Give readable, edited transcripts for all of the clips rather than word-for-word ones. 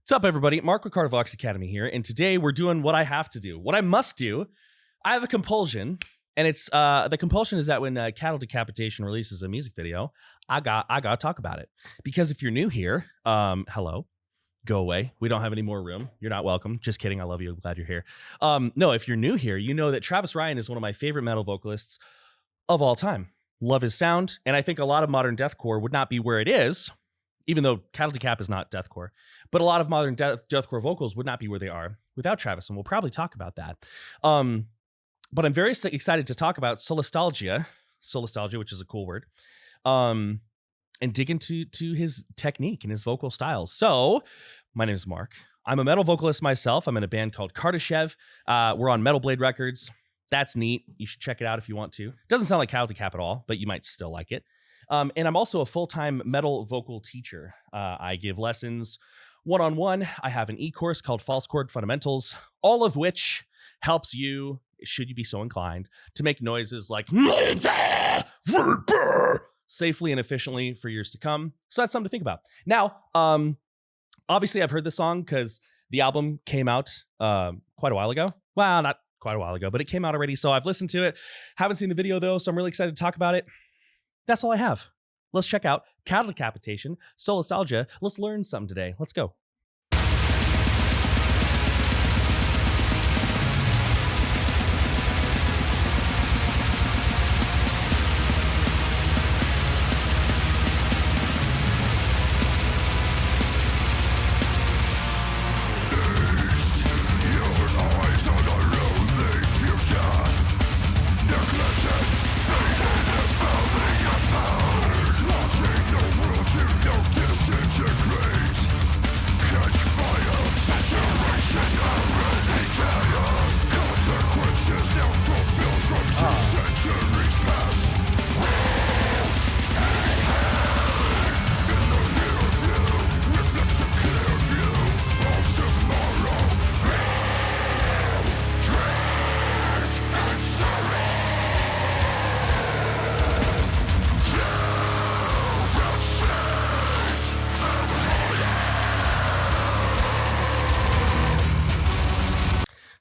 What's up, everybody? Mark with Cardivox Academy here, and today we're doing what I have to do. What I must do. I have a compulsion, and it's the compulsion is that when Cattle Decapitation releases a music video, I got to talk about it. Because if you're new here, hello, go away. We don't have any more room. You're not welcome. Just kidding. I love you. I'm glad you're here. No, if you're new here, you know that Travis Ryan is one of my favorite metal vocalists of all time. Love his sound, and I think a lot of modern deathcore would not be where it is. Even though Cattle Decap is not deathcore, but a lot of modern deathcore vocals would not be where they are without Travis, and we'll probably talk about that. But I'm very excited to talk about Solastalgia, which is a cool word, and dig into his technique and his vocal styles. So, my name is Mark. I'm a metal vocalist myself. I'm in a band called Kardashev. We're on Metal Blade Records. That's neat. You should check it out if you want to. Doesn't sound like Cattle Decap at all, but you might still like it. And I'm also a full-time metal vocal teacher. I give lessons one-on-one. I have an e-course called False Chord Fundamentals, all of which helps you, should you be so inclined, to make noises like safely and efficiently for years to come. So that's something to think about. Now, obviously I've heard this song because the album came out quite a while ago. Well, not quite a while ago, but it came out already. So I've listened to it. Haven't seen the video though, so I'm really excited to talk about it. That's all I have. Let's check out Cattle Decapitation, Solastalgia. Let's learn something today. Let's go.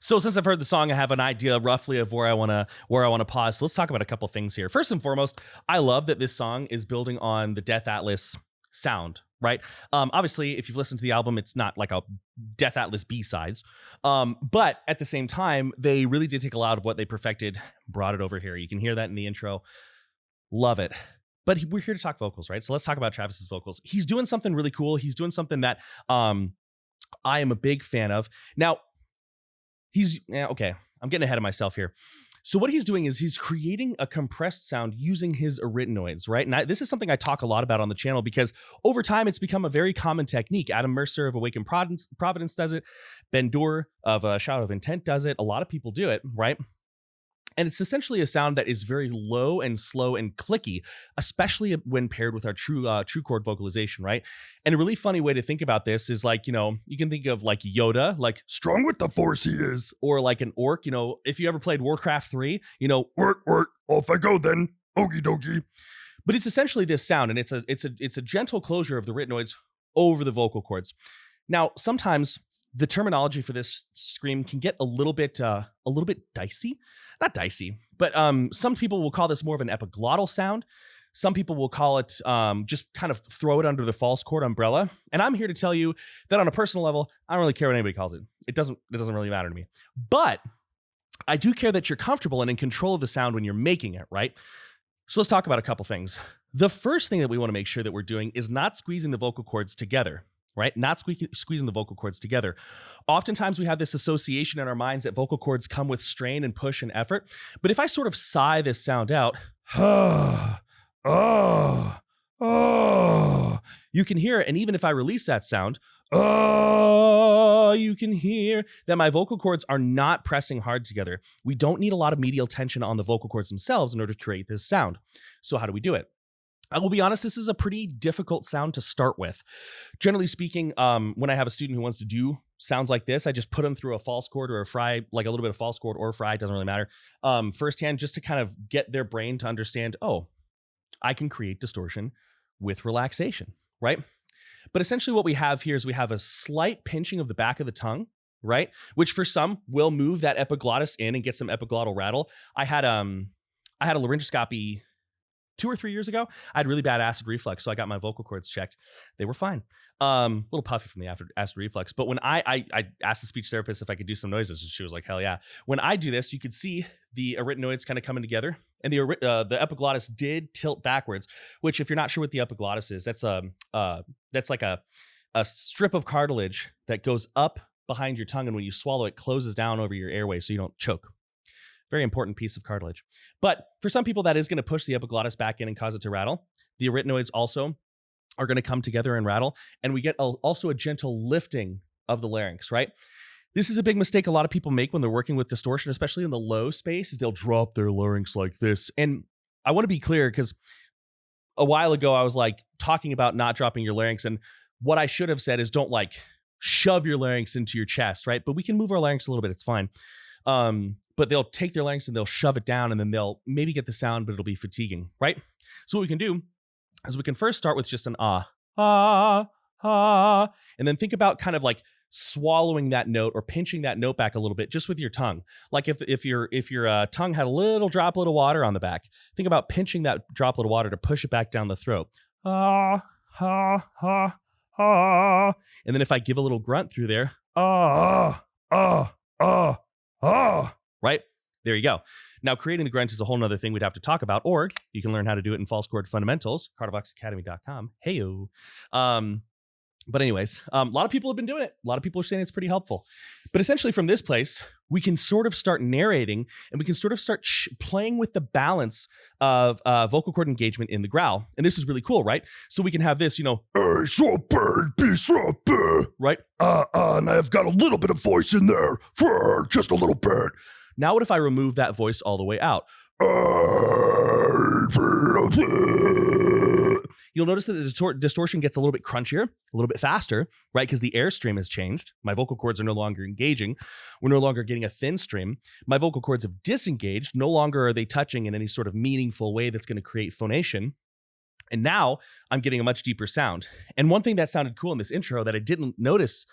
So since I've heard the song, I have an idea roughly of where I want to pause. So let's talk about a couple things here. First and foremost, I love that this song is building on the Death Atlas sound, right? Obviously, if you've listened to the album, it's not like a Death Atlas B-sides. But at the same time, they really did take a lot of what they perfected, brought it over here. You can hear that in the intro. Love it. But we're here to talk vocals, right? So let's talk about Travis's vocals. He's doing something really cool. He's doing something that I am a big fan of. Now, okay, I'm getting ahead of myself here. So what he's doing is he's creating a compressed sound using his arytenoids, right? And this is something I talk a lot about on the channel because over time it's become a very common technique. Adam Mercer of Awakened Providence does it. Ben Doerr of Shadow of Intent does it. A lot of people do it, right? And it's essentially a sound that is very low and slow and clicky, especially when paired with our true chord vocalization, right? And a really funny way to think about this is like, you can think of like Yoda, like strong with the force he is, or like an orc, if you ever played Warcraft 3, work, off I go then, okie dokie. But it's essentially this sound, and it's a gentle closure of the arytenoids over the vocal cords. Now, sometimes the terminology for this scream can get a little bit dicey. Not dicey, but some people will call this more of an epiglottal sound. Some people will call it just kind of throw it under the false chord umbrella. And I'm here to tell you that on a personal level, I don't really care what anybody calls it. It doesn't really matter to me. But I do care that you're comfortable and in control of the sound when you're making it, right? So let's talk about a couple things. The first thing that we want to make sure that we're doing is not squeezing the vocal cords together. Right? Not squeezing the vocal cords together. Oftentimes we have this association in our minds that vocal cords come with strain and push and effort. But if I sort of sigh this sound out, you can hear it. And even if I release that sound, you can hear that my vocal cords are not pressing hard together. We don't need a lot of medial tension on the vocal cords themselves in order to create this sound. So how do we do it? I will be honest, this is a pretty difficult sound to start with. Generally speaking, when I have a student who wants to do sounds like this, I just put them through a false chord or a fry, like a little bit of false chord or a fry, doesn't really matter, firsthand, just to kind of get their brain to understand, oh, I can create distortion with relaxation, right? But essentially what we have here is we have a slight pinching of the back of the tongue, right? Which for some will move that epiglottis in and get some epiglottal rattle. I had a laryngoscopy 2 or 3 years ago. I had really bad acid reflux, so I got my vocal cords checked. They were fine. A little puffy from the acid reflux. But when I asked the speech therapist if I could do some noises, and she was like, hell yeah. When I do this, you could see the arytenoids kind of coming together, and the epiglottis did tilt backwards, which if you're not sure what the epiglottis is, that's like a strip of cartilage that goes up behind your tongue, and when you swallow, it closes down over your airway so you don't choke. Very important piece of cartilage. But for some people, that is going to push the epiglottis back in and cause it to rattle. The arytenoids also are going to come together and rattle. And we get also a gentle lifting of the larynx, right? This is a big mistake a lot of people make when they're working with distortion, especially in the low space, is they'll drop their larynx like this. And I want to be clear, because a while ago, I was like talking about not dropping your larynx. And what I should have said is don't like shove your larynx into your chest, right? But we can move our larynx a little bit. It's fine. But they'll take their larynx and they'll shove it down, and then they'll maybe get the sound, but it'll be fatiguing, right? So what we can do is we can first start with just an ah, and then think about kind of like swallowing that note or pinching that note back a little bit just with your tongue. Like if your tongue had a little droplet of water on the back, think about pinching that droplet of water to push it back down the throat. Ah, ha, ha, ha. And then if I give a little grunt through there, right? There you go. Now, creating the grunt is a whole nother thing we'd have to talk about, or you can learn how to do it in false chord fundamentals, cardivoxacademy.com. Heyo. But anyways, a lot of people have been doing it. A lot of people are saying it's pretty helpful. But essentially from this place, we can sort of start narrating, and we can sort of start playing with the balance of vocal cord engagement in the growl. And this is really cool, right? So we can have this, right? And I've got a little bit of voice in there, for just a little bit. Now what if I remove that voice all the way out? You'll notice that the distortion gets a little bit crunchier, a little bit faster, right? Because the airstream has changed. My vocal cords are no longer engaging. We're no longer getting a thin stream. My vocal cords have disengaged. No longer are they touching in any sort of meaningful way that's going to create phonation. And now I'm getting a much deeper sound. And one thing that sounded cool in this intro that I didn't notice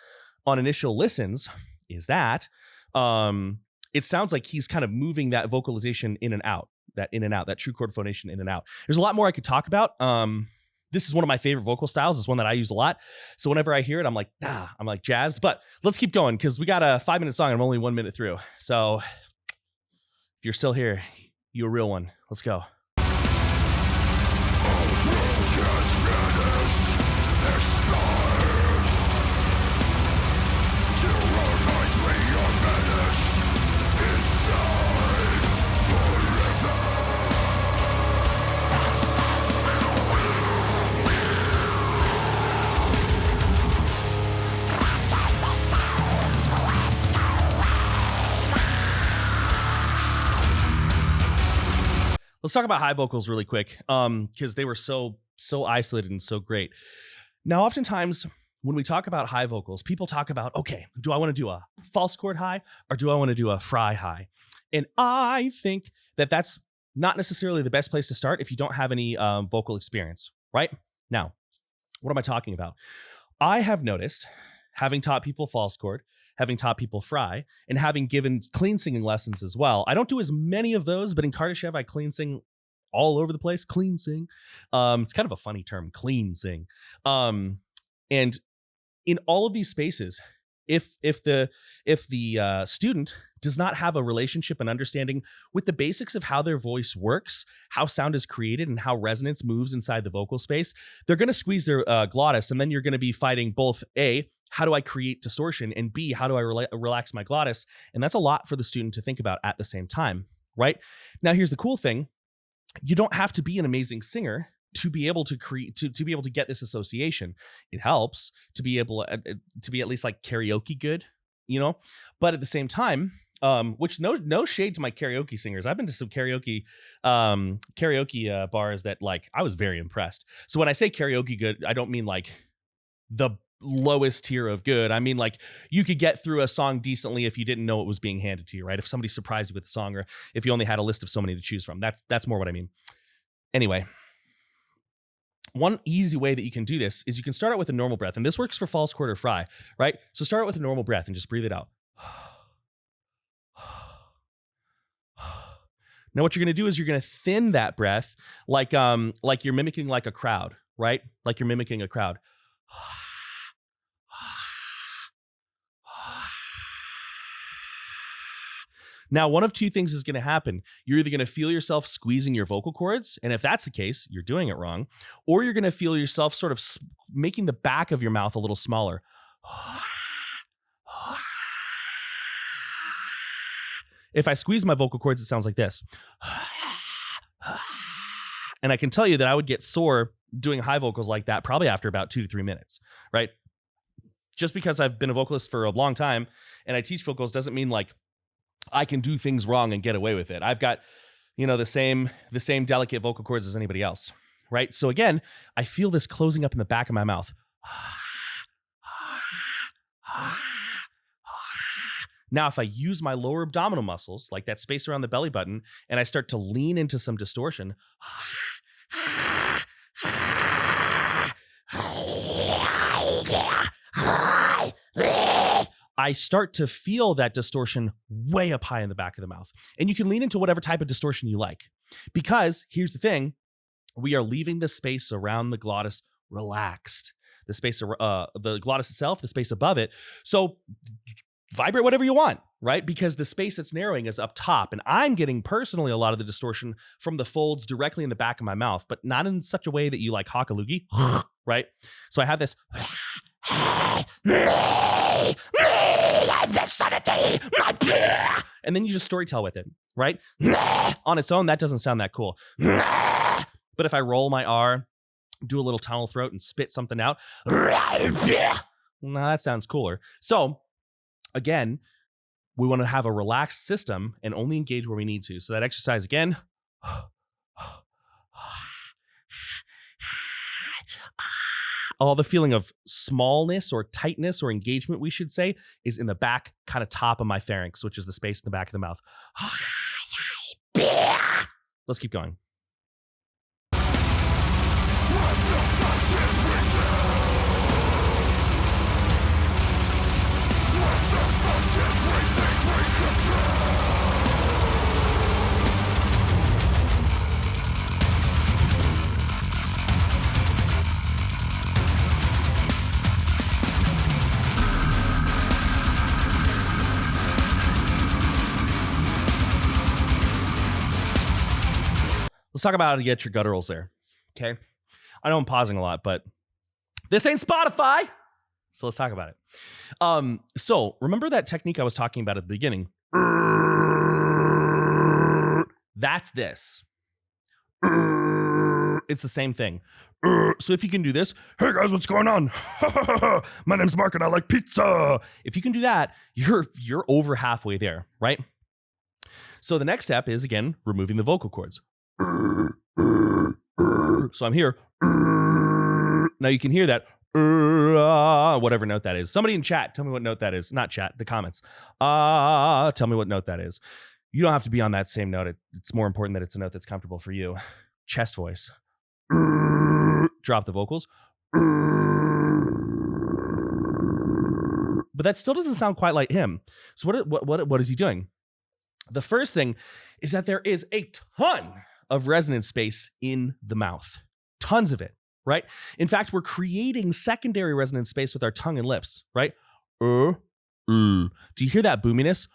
on initial listens is that it sounds like he's kind of moving that vocalization in and out, that true chord phonation in and out. There's a lot more I could talk about. This is one of my favorite vocal styles. It's one that I use a lot. So whenever I hear it, I'm like jazzed. But let's keep going, because we got a 5-minute song and I'm only 1 minute through. So if you're still here, you're a real one. Let's go. Let's talk about high vocals really quick, because they were so isolated and so great. Now, oftentimes when we talk about high vocals, people talk about, okay, do I want to do a false chord high or do I want to do a fry high? And I think that that's not necessarily the best place to start if you don't have any vocal experience, right? Now, what am I talking about? I have noticed, having taught people false chord, having taught people fry, and having given clean singing lessons as well. I don't do as many of those, but in Kardashev, I clean sing all over the place. Clean sing. It's kind of a funny term, clean sing. And in all of these spaces, if the student does not have a relationship and understanding with the basics of how their voice works, how sound is created, and how resonance moves inside the vocal space, they're going to squeeze their glottis, and then you're going to be fighting both A, how do I create distortion, and B, how do I relax my glottis? And that's a lot for the student to think about at the same time, right? Now, here's the cool thing. You don't have to be an amazing singer to be able to create, to be able to get this association. It helps to be able to be at least like karaoke good, but at the same time, which no shade to my karaoke singers. I've been to some karaoke bars that like I was very impressed. So when I say karaoke good, I don't mean like the lowest tier of good. I mean, like, you could get through a song decently if you didn't know it was being handed to you, right? If somebody surprised you with a song, or if you only had a list of so many to choose from. That's more what I mean. Anyway, one easy way that you can do this is you can start out with a normal breath, and this works for false quarter fry, right? So start out with a normal breath and just breathe it out. Now what you're going to do is you're going to thin that breath like you're mimicking like a crowd, right? Like you're mimicking a crowd. Now, one of two things is going to happen. You're either going to feel yourself squeezing your vocal cords, and if that's the case, you're doing it wrong, or you're going to feel yourself sort of making the back of your mouth a little smaller. If I squeeze my vocal cords, it sounds like this. And I can tell you that I would get sore doing high vocals like that probably after about 2 to 3 minutes, right? Just because I've been a vocalist for a long time and I teach vocals doesn't mean like I can do things wrong and get away with it. I've got, the same delicate vocal cords as anybody else, right? So again, I feel this closing up in the back of my mouth. Now, if I use my lower abdominal muscles, like that space around the belly button, and I start to lean into some distortion, I start to feel that distortion way up high in the back of the mouth. And you can lean into whatever type of distortion you like. Because here's the thing, we are leaving the space around the glottis relaxed. The space, the glottis itself, the space above it. So vibrate whatever you want, right? Because the space that's narrowing is up top. And I'm getting personally a lot of the distortion from the folds directly in the back of my mouth, but not in such a way that you like hawk a loogie, right? So I have this... And then you just storytell with it, right? On its own, that doesn't sound that cool. But if I roll my R, do a little tunnel throat and spit something out, now that sounds cooler. So again, we want to have a relaxed system and only engage where we need to. So that exercise again. All the feeling of smallness or tightness or engagement, we should say, is in the back, kind of top of my pharynx, which is the space in the back of the mouth. Let's keep going. Let's talk about how to get your gutturals there, okay? I know I'm pausing a lot, but this ain't Spotify, so let's talk about it. So remember that technique I was talking about at the beginning? That's this. It's the same thing. So if you can do this, hey guys, what's going on? My name's Mark and I like pizza. If you can do that, you're over halfway there, right? So the next step is, again, removing the vocal cords. So I'm here. Now you can hear that, whatever note that is. Somebody in chat, tell me what note that is. Not chat, the comments. Tell me what note that is. You don't have to be on that same note. It's more important that it's a note that's comfortable for you. Chest voice. Drop the vocals. But that still doesn't sound quite like him. So what is he doing? The first thing is that there is a ton of resonance space in the mouth. Tons of it, right? In fact, we're creating secondary resonance space with our tongue and lips, right? Do you hear that boominess?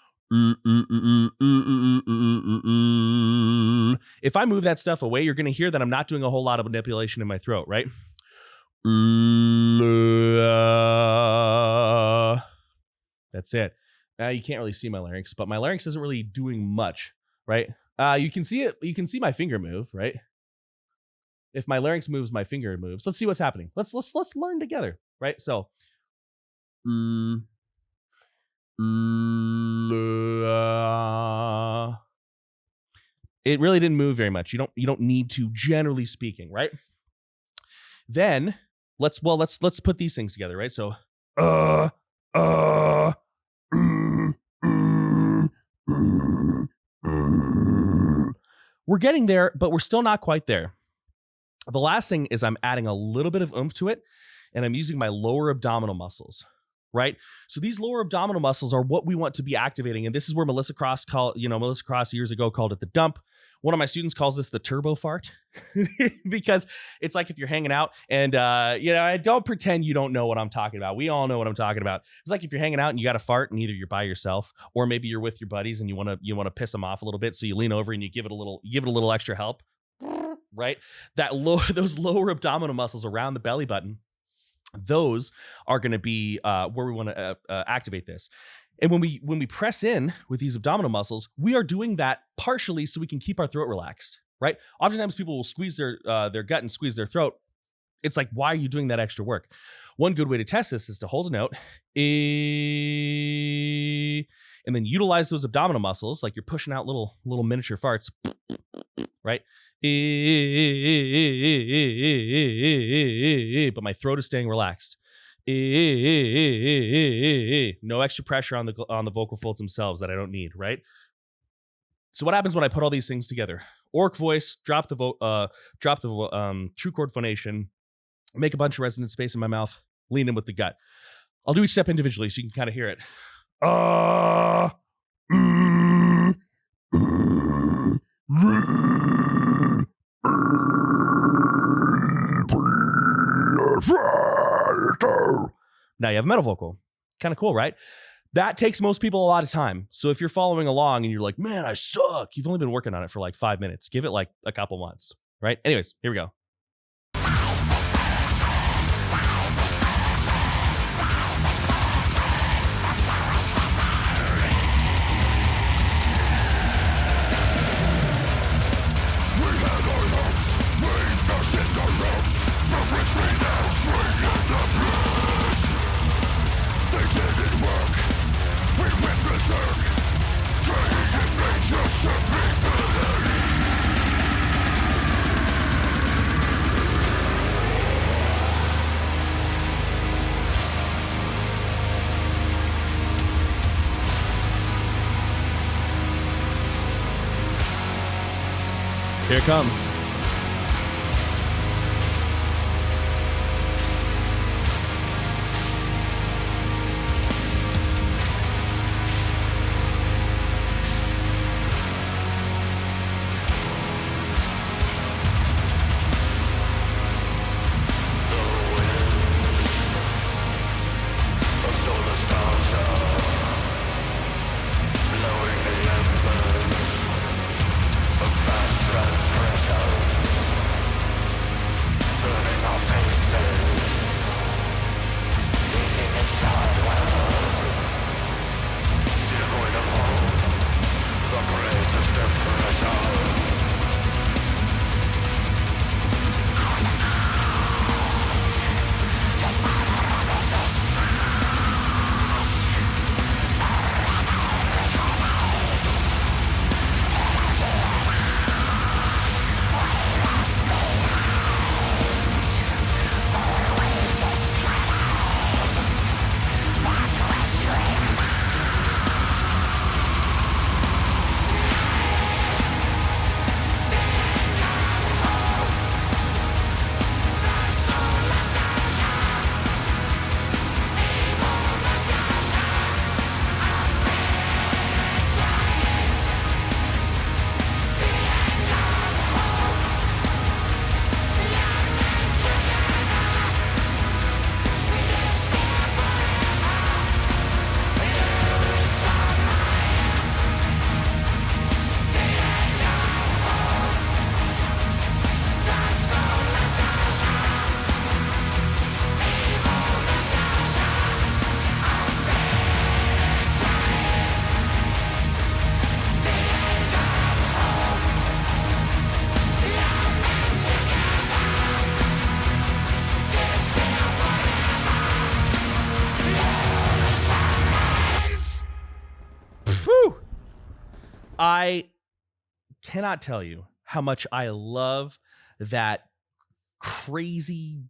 If I move that stuff away, you're going to hear that I'm not doing a whole lot of manipulation in my throat, right? That's it. You can't really see my larynx, but my larynx isn't really doing much, right? You can see it. You can see my finger move, right? If my larynx moves, my finger moves. Let's see what's happening. Let's learn together, right? So, it really didn't move very much. You don't need to, generally speaking, right? Then let's put these things together, right? So, we're getting there, but we're still not quite there. The last thing is I'm adding a little bit of oomph to it, and I'm using my lower abdominal muscles, right? So these lower abdominal muscles are what we want to be activating. And this is where Melissa Cross years ago called it the dump. One of my students calls this the turbo fart because it's like if you're hanging out and, I don't pretend you don't know what I'm talking about. We all know what I'm talking about. It's like if you're hanging out and you got to fart and either you're by yourself or maybe you're with your buddies and you want to piss them off a little bit. So you lean over and you give it a little extra help, right? Those lower abdominal muscles around the belly button, those are going to be where we want to activate this. And when we press in with these abdominal muscles, we are doing that partially so we can keep our throat relaxed, right? Oftentimes people will squeeze their gut and squeeze their throat. It's like, why are you doing that extra work? One good way to test this is to hold a note and then utilize those abdominal muscles like you're pushing out little miniature farts, right? But my throat is staying relaxed. No extra pressure on the vocal folds themselves that I don't need, right? So what happens when I put all these things together? Orc voice, drop the true chord phonation, make a bunch of resonant space in my mouth, lean in with the gut. I'll do each step individually so you can kind of hear it. Now you have a metal vocal. Kind of cool, right? That takes most people a lot of time. So if you're following along and you're like, man, I suck, you've only been working on it for like 5 minutes. Give it like a couple months, right? Anyways, here we go. Here it comes. I cannot tell you how much I love that crazy,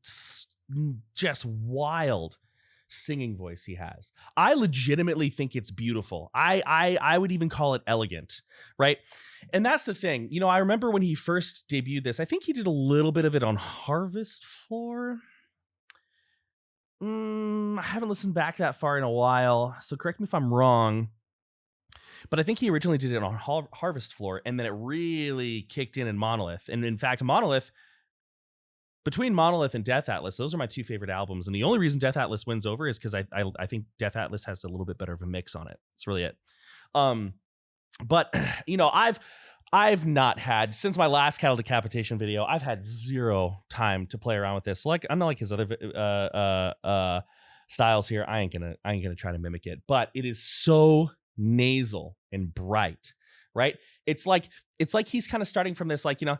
just wild singing voice he has. I legitimately think it's beautiful. I would even call it elegant, right? And that's the thing. You know, I remember when he first debuted this, I think he did a little bit of it on Harvest Floor. I haven't listened back that far in a while, so correct me if I'm wrong. But I think he originally did it on Harvest Floor, and then it really kicked in Monolith. And in fact, Monolith, between Monolith and Death Atlas, those are my two favorite albums. And the only reason Death Atlas wins over is because I think Death Atlas has a little bit better of a mix on it. That's really it. But you know, I've not had, since my last Cattle Decapitation video, I've had zero time to play around with this. Like, I'm not like his other styles here. I ain't gonna try to mimic it, but it is so nasal and bright, right? It's like he's kind of starting from this, like, you know,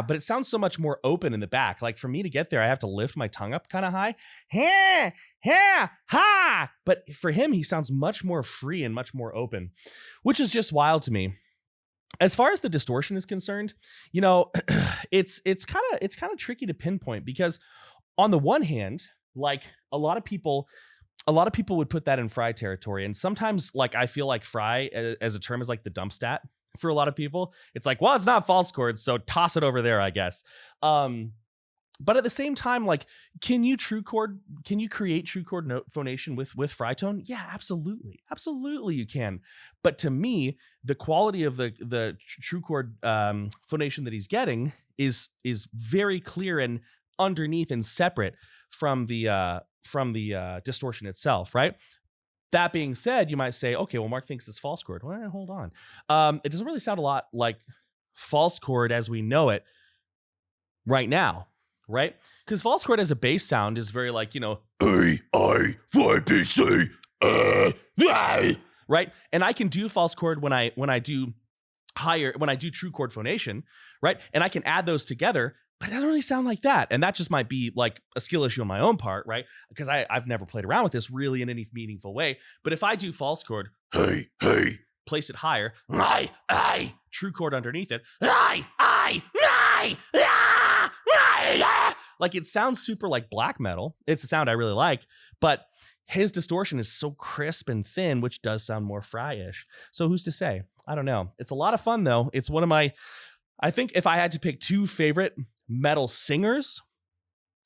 but it sounds so much more open in the back. Like, for me to get there, I have to lift my tongue up kind of high. But for him, he sounds much more free and much more open, which is just wild to me. As far as the distortion is concerned, you know, it's kind of tricky to pinpoint, because on the one hand, like, a lot of people would put that in Fry territory. And sometimes, like, I feel like Fry as a term is like the dump stat for a lot of people. It's like, well, it's not false chords, so toss it over there, I guess. But at the same time, like, can you create true chord note phonation with Fry tone? Yeah, absolutely. Absolutely you can. But to me, the quality of the true chord phonation that he's getting is very clear and underneath and separate from the distortion itself, right? That being said, you might say, okay, well, Mark thinks it's false chord. Well, hold on. It doesn't really sound a lot like false chord as we know it right now, right? Because false chord as a bass sound is very like, you know, A-I-Y-P-C, right? And I can do false chord when I do true chord phonation, right? And I can add those together, but it doesn't really sound like that. And that just might be like a skill issue on my own part, right? Because I've never played around with this really in any meaningful way. But if I do false chord, hey, place it higher, true chord underneath it, like, it sounds super like black metal. It's a sound I really like, but his distortion is so crisp and thin, which does sound more Fry-ish. So who's to say? I don't know. It's a lot of fun, though. It's one of my, I think if I had to pick two favorite metal singers,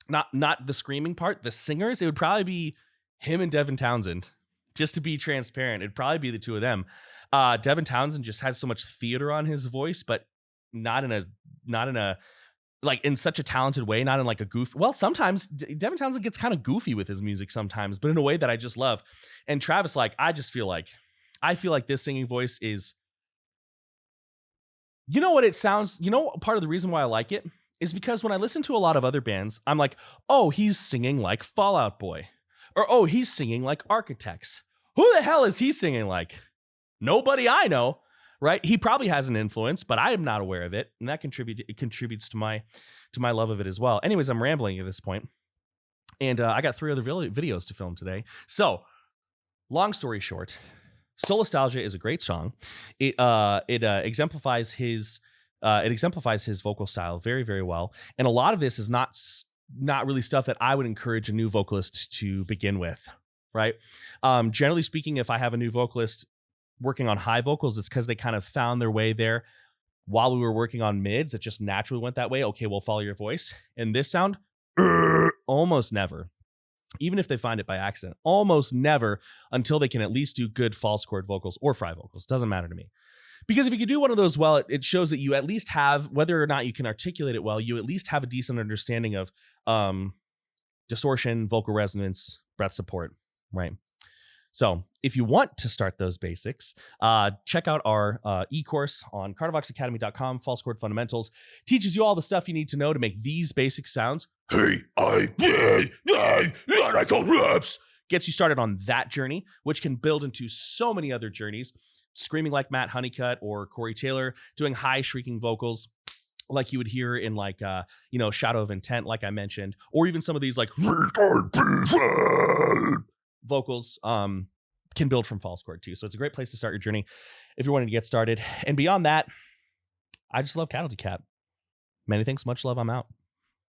not the screaming part, the singers, it would probably be him and Devin Townsend. Just to be transparent, it'd probably be the two of them. Devin Townsend just has so much theater on his voice, but not in a like, in such a talented way, not in like a goof. Well, sometimes Devin Townsend gets kind of goofy with his music sometimes, but in a way that I just love. And Travis, like, I feel like this singing voice is, you know what it sounds, you know, part of the reason why I like it is because when I listen to a lot of other bands, I'm like, oh, he's singing like Fall Out Boy, or oh, he's singing like Architects. Who the hell is he singing like? Nobody I know. Right? He probably has an influence, but I am not aware of it. And that contributes to my love of it as well. Anyways, I'm rambling at this point. And I got 3 other videos to film today. So, long story short, Solastalgia is a great song. It exemplifies his vocal style very, very well. And a lot of this is not really stuff that I would encourage a new vocalist to begin with, right? Generally speaking, if I have a new vocalist working on high vocals, it's because they kind of found their way there while we were working on mids. It just naturally went that way. Okay, we'll follow your voice. And this sound, almost never. Even if they find it by accident, almost never, until they can at least do good false chord vocals or Fry vocals. Doesn't matter to me. Because if you can do one of those well, it shows that you at least have, whether or not you can articulate it well, you at least have a decent understanding of distortion, vocal resonance, breath support, right? So if you want to start those basics, check out our e-course on carnivoxacademy.com, False Chord Fundamentals. Teaches you all the stuff you need to know to make these basic sounds. Hey, I call raps. Gets you started on that journey, which can build into so many other journeys. Screaming like Matt Honeycutt or Corey Taylor, doing high shrieking vocals like you would hear in like, Shadow of Intent, like I mentioned, or even some of these like vocals can build from false chord too. So it's a great place to start your journey if you're wanting to get started. And beyond that, I just love Cattle Decap. Many thanks, much love, I'm out.